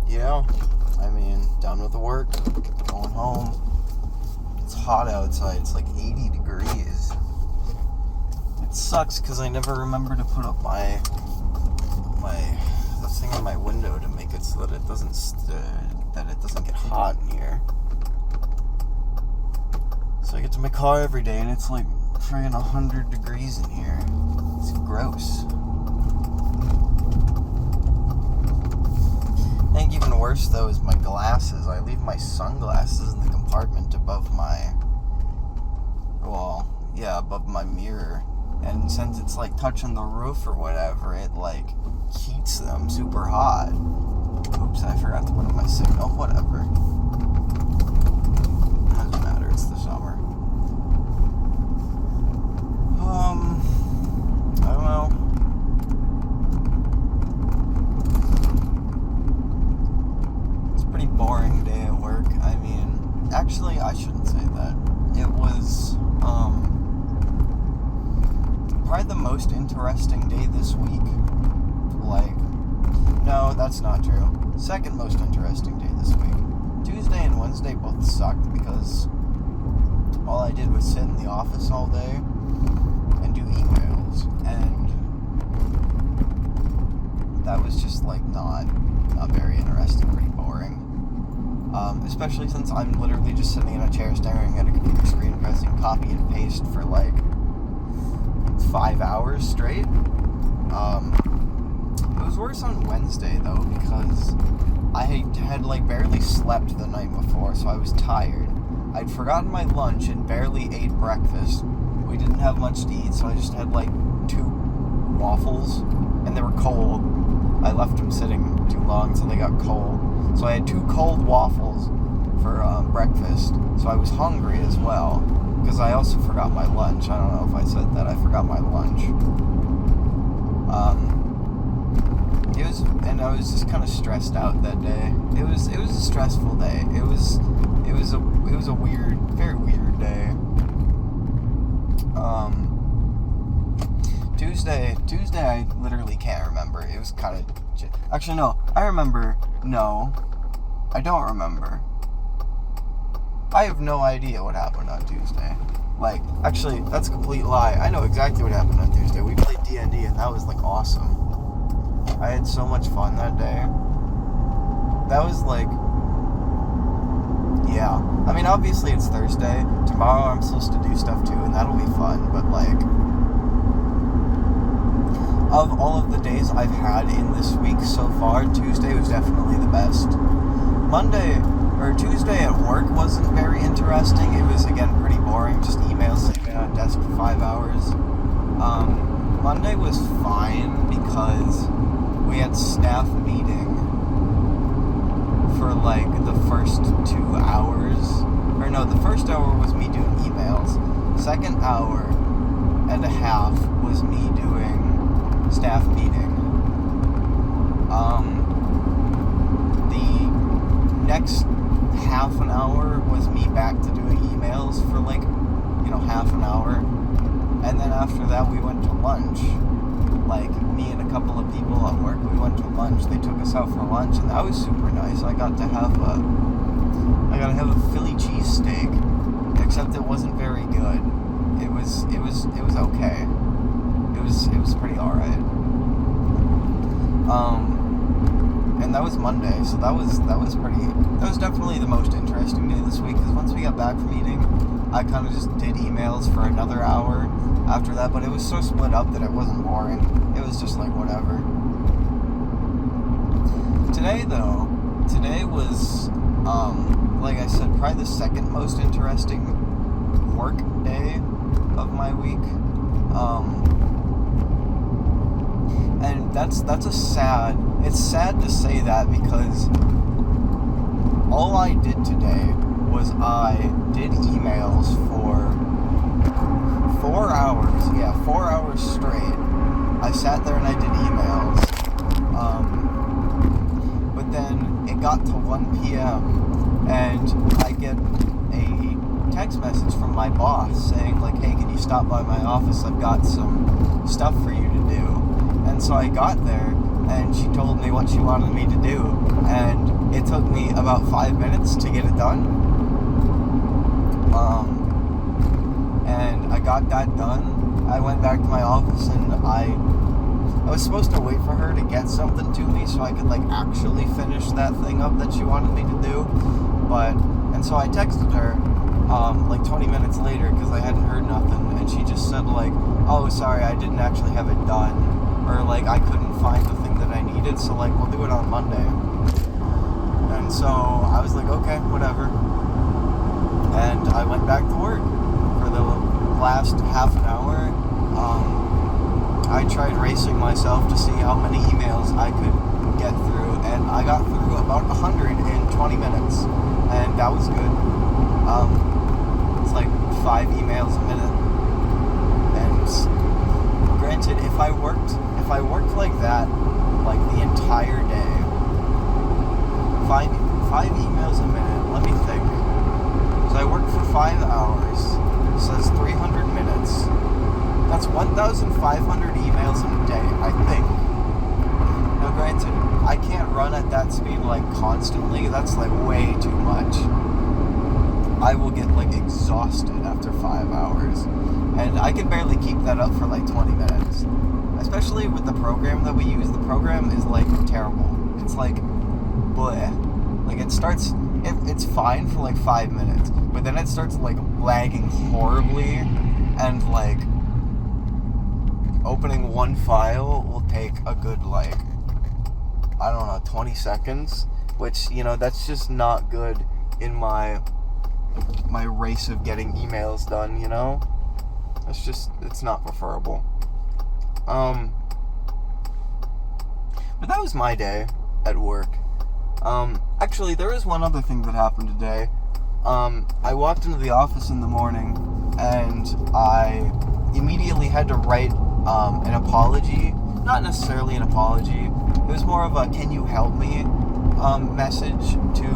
Yeah. I mean, done with the work, going home. It's hot outside. It's like 80 degrees. It sucks because I never remember to put up the thing on my window to make it so that it doesn't get hot in here. So I get to my car every day and it's like friggin' 100 degrees in here. It's gross. I think even worse though is my glasses. I leave my sunglasses in the compartment above my mirror. And since it's like touching the roof or whatever, it like heats them super hot. Oops, I forgot to put on my signal. Whatever. Doesn't matter, it's the summer. I don't know. It's a pretty boring day at work. I mean, actually, I shouldn't say that. It was, probably the most interesting day this week. No, that's not true. Second most interesting day this week. Tuesday and Wednesday both sucked because all I did was sit in the office all day and do emails, and that was just like not very interesting, pretty boring. Especially since I'm literally just sitting in a chair staring at a computer screen pressing copy and paste for like 5 hours straight. It was worse on Wednesday though because I had like barely slept the night before, so I was tired. I'd forgotten my lunch and barely ate breakfast. We didn't have much to eat, so I just had like 2 waffles, and they were cold. I left them sitting too long, so they got cold. So I had 2 cold waffles for breakfast, so I was hungry as well, because I also forgot my lunch. I don't know if I said that. I forgot my lunch. I was just kind of stressed out that day. It was a stressful day. It was a weird, very weird day. Tuesday I literally can't remember. It was kind of, actually no, I remember. No, I don't remember. I have no idea what happened on Tuesday. Like, actually, that's a complete lie. I know exactly what happened on Tuesday. We played D&D and that was like awesome. I had so much fun that day. That was like, yeah. I mean, obviously it's Thursday. Tomorrow I'm supposed to do stuff too, and that'll be fun. But like, of all of the days I've had in this week so far, Tuesday was definitely the best. Tuesday at work wasn't very interesting. It was, again, pretty boring. Just emails sitting at a desk for 5 hours. Monday was fine because we had staff meeting for like the first 2 hours. Or no, the first hour was me doing emails. Second hour and a half was me doing staff meeting. The next half an hour was me back to doing emails for like, half an hour. And then after that we went to lunch. Like, me and a couple of people at work, we went to lunch. They took us out for lunch, and that was super nice. I got to have a Philly cheesesteak, except it wasn't very good. It was okay. It was pretty alright. And that was Monday, so that was definitely the most interesting day this week, because once we got back from eating, I kind of just did emails for another hour after that, but it was so split up that it wasn't boring. It was just like whatever. Today was, like I said, probably the second most interesting work day of my week. And it's sad to say that because all I did today was I did emails for 4 hours. Yeah, 4 hours straight. I sat there and I did emails. But then it got to 1 p.m. and I get a text message from my boss saying like, hey, can you stop by my office? I've got some stuff for you to do. And so I got there and she told me what she wanted me to do, and it took me about 5 minutes to get it done. And I got that done. I went back to my office, and I was supposed to wait for her to get something to me so I could like actually finish that thing up that she wanted me to do. And so I texted her like 20 minutes later because I hadn't heard nothing, and she just said like, oh, sorry, I didn't actually have it done, or like I couldn't find the thing that I needed, so like we'll do it on Monday. And so I was like, okay, whatever. And I went back to work for the last half an hour. I tried racing myself to see how many emails I could get through, and I got through about 100 in 20 minutes, and that was good. It's like 5 emails a minute. And granted, if I worked like that, like the entire day, 5 emails a minute, let me think. So I worked for 5 hours, so that's 300 minutes. That's 1,500 emails in a day, I think. Now granted, I can't run at that speed like constantly, that's like way too much. I will get like exhausted after 5 hours, and I can barely keep that up for like 20 minutes. Especially with the program that we use, the program is like terrible. It's like, bleh. Like it's fine for like 5 minutes, but then it starts like lagging horribly, and like opening one file will take a good like, I don't know, 20 seconds, which, you know, that's just not good in my race of getting emails done, you know? It's not preferable. But that was my day at work. Actually, there is one other thing that happened today. I walked into the office in the morning, and I immediately had to write an apology. Not necessarily an apology. It was more of a "can you help me" message to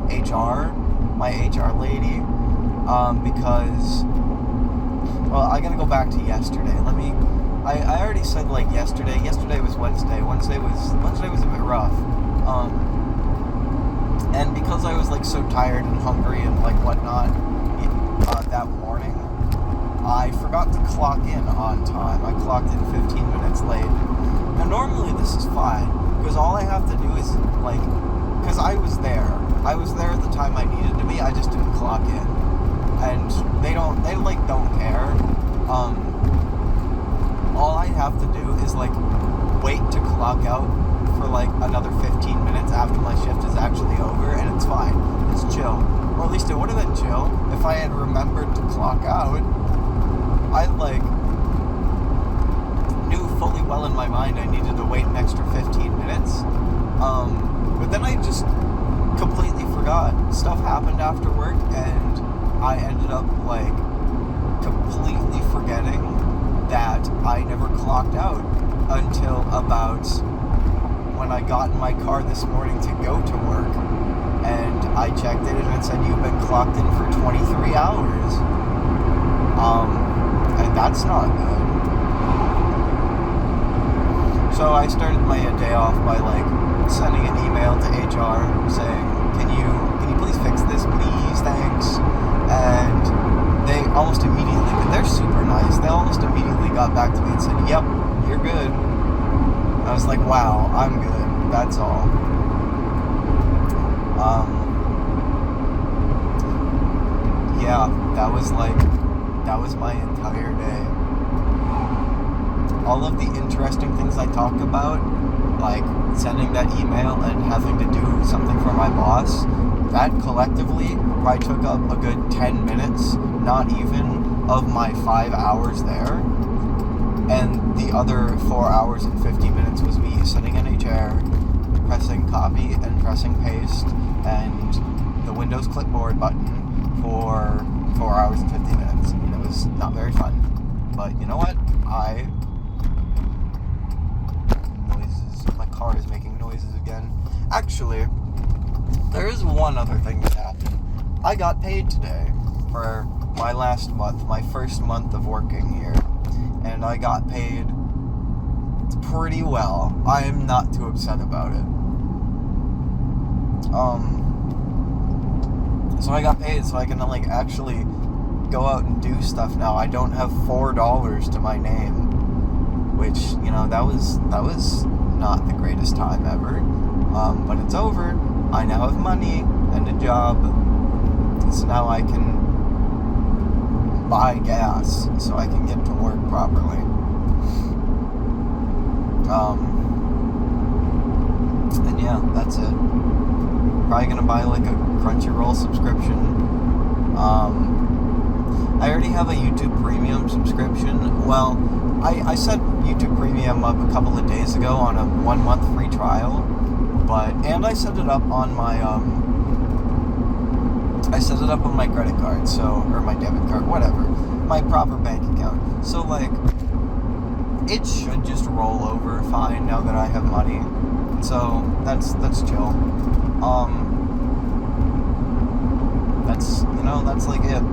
HR, my HR lady, because, well, I gotta go back to yesterday. I already said like yesterday. Yesterday was Wednesday. Wednesday was a bit rough. And because I was like so tired and hungry and like whatnot that morning, I forgot to clock in on time. I clocked in 15 minutes late. Now normally this is fine, because all I have to do is like, because I was there at the time I needed to be, I just didn't clock in. And they don't care. All I have to do is like wait to clock out for like another 15 minutes after my shift is actually over, and it's fine. It's chill. Or at least it would have been chill if I had remembered to clock out. I like knew fully well in my mind I needed to wait an extra 15 minutes. But then I just completely forgot. Stuff happened after work, and I ended up like completely forgetting that I never clocked out until about when I got in my car this morning to go to work, and I checked it and it said you've been clocked in for 23 hours. And that's not good. So I started my day off by like sending an email to HR saying, can you please fix this, please, thanks. And they almost immediately, they're super nice, they almost immediately got back to me and said, yep, you're good. I was like, wow, I'm good, that's all. Yeah, that was my entire day. All of the interesting things I talked about, like sending that email and having to do something for my boss, that collectively probably took up a good 10 minutes, not even, of my 5 hours there. And the other 4 hours and 50 minutes was me sitting in a chair, pressing copy and pressing paste and the Windows clipboard button for 4 hours and 50 minutes. And it was not very fun. But you know what? My car is making noises again. Actually, there is one other thing that happened. I got paid today for my last month, my first month of working here. And I got paid worked pretty well. I am not too upset about it. So I got paid, so I can like actually go out and do stuff now. I don't have $4 to my name, which, you know, that was not the greatest time ever. But it's over. I now have money and a job, so now I can buy gas so I can get to work properly. And yeah, that's it. Probably gonna buy like a Crunchyroll subscription. I already have a YouTube Premium subscription. Well, I set YouTube Premium up a couple of days ago on a 1-month free trial, and I set it up on my credit card, or my debit card, whatever, my proper bank account. So like, it should just roll over fine now that I have money. So that's chill. That's like it.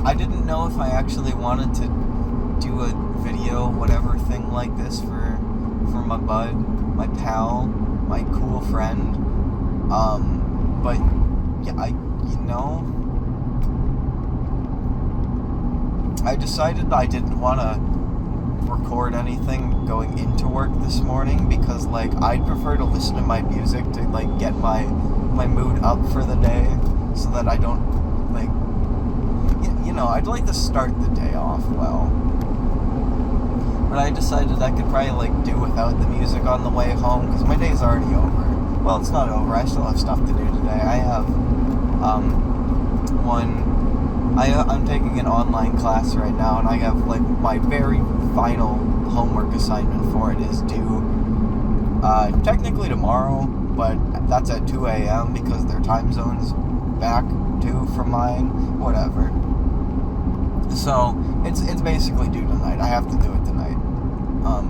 I didn't know if I actually wanted to do a video, whatever thing like this for my bud, my pal, my cool friend. But yeah, I decided I didn't want to record anything going into work this morning because, like, I'd prefer to listen to my music to, like, get my mood up for the day so that I don't, like, I'd like to start the day off well. But I decided I could probably, like, do without the music on the way home because my day's already over. Well, it's not over. I still have stuff to do today. I have, I'm taking an online class right now, and I have, like, my very final homework assignment for it is due, technically tomorrow, but that's at 2 a.m. because their time zone's back too from mine, whatever. So, it's basically due tonight. I have to do it tonight.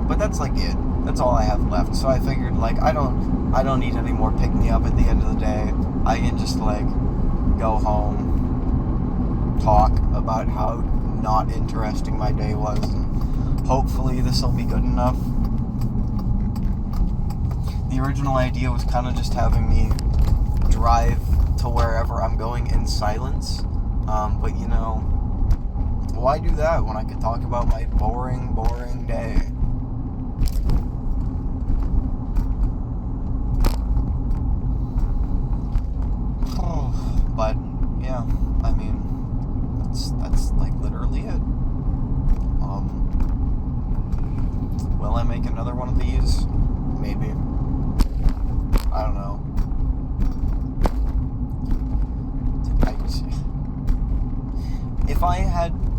But that's, like, it. That's all I have left. So I figured, like, I don't need any more pick-me-up at the end of the day. I can just, like, go home, talk about how not interesting my day was, and hopefully this will be good enough. The original idea was kind of just having me drive to wherever I'm going in silence, but why do that when I could talk about my boring day? But yeah, I mean, that's like literally it. Will I make another one of these? Maybe. I don't know.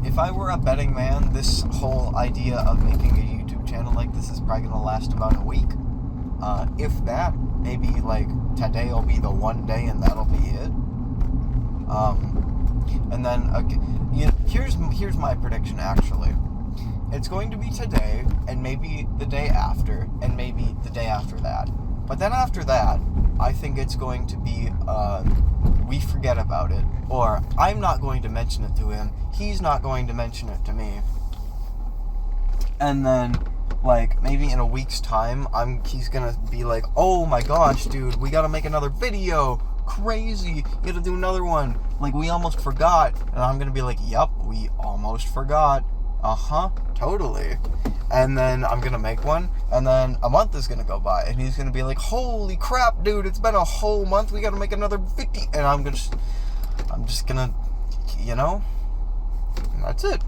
If I were a betting man, this whole idea of making a YouTube channel like this is probably gonna last about a week. If that, maybe like today will be the one day and that'll be it. And then here's my prediction actually. It's going to be today, and maybe the day after, and maybe the day after that. But then after that, I think it's going to be, we forget about it. Or, I'm not going to mention it to him, he's not going to mention it to me. And then, like, maybe in a week's time, he's gonna be like, oh my gosh, dude, we gotta make another video. Crazy, you gotta do another one. Like, we almost forgot. And I'm gonna be like, yep, we almost forgot. Totally. And then I'm gonna make one, and then a month is gonna go by, and he's gonna be like, holy crap, dude, it's been a whole month, we gotta make another 50, and I'm just gonna, that's it.